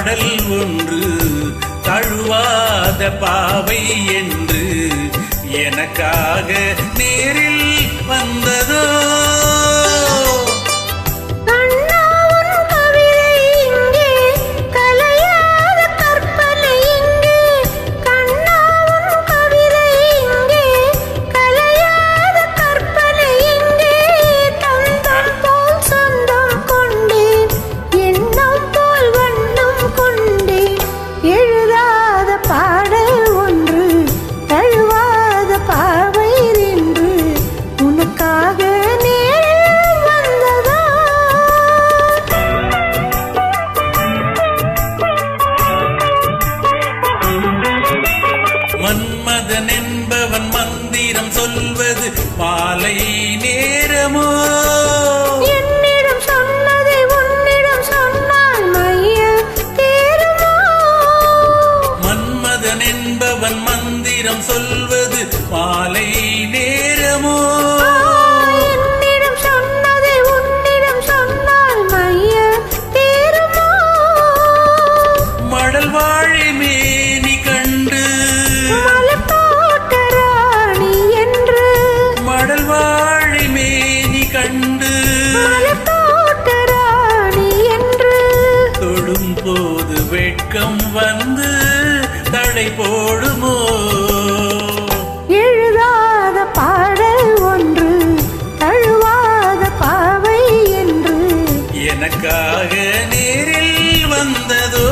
பாடல் ஒன்று தழுவாத பாவை என்று எனக்காக நேரில் வந்ததோ மன்மதன் என்பவன் மந்திரம் சொல்வது மாலை நேரமோ என்னிடம் சொன்னதை உன்னிடம் சொன்னால் மையம் தீருமோ மன்மதன் என்பவன் மந்திரம் சொல்வது மாலை நேரமோ என்னிடம் சொன்னதை உன்னிடம் சொன்னால் மையம் தீருமோ மடல் வாழை மேனி கண்டு வாழை மேனி கண்டு தொடும் போது வெட்கம் வந்து தடை போடுமோ எழுதாத பாடல் ஒன்று தழுவாத பாவை என்று எனக்காக நேரில் வந்ததோ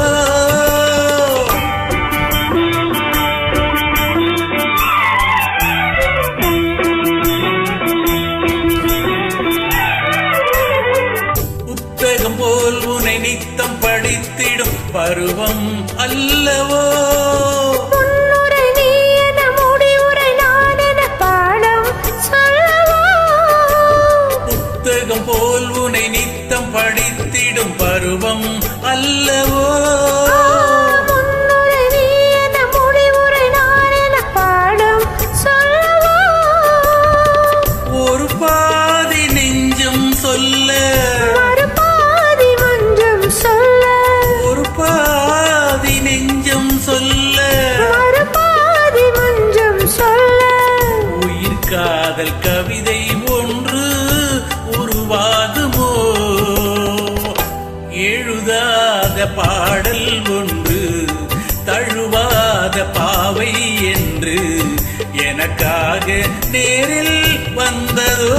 புத்தகம் போல் உனை நித்தம் படித்திடும் பருவம் அல்லவோ முன்னுரை நீ என முடிவுரை நான் என பாடம் சொல்லவோ புத்தகம் போல் உனை நித்தம் படித்திடும் பருவம் அல்லவோ முன்னுரை நீ என முடிவுரை நான் என பாடம் சொல்லவோ ஒரு பாதி நெஞ்சம் சொல்ல காதல் கவிதை ஒன்று உருவாகுமோ எழுதாத பாடல் ஒன்று தழுவாத பாவை என்று எனக்காக நேரில் வந்ததோ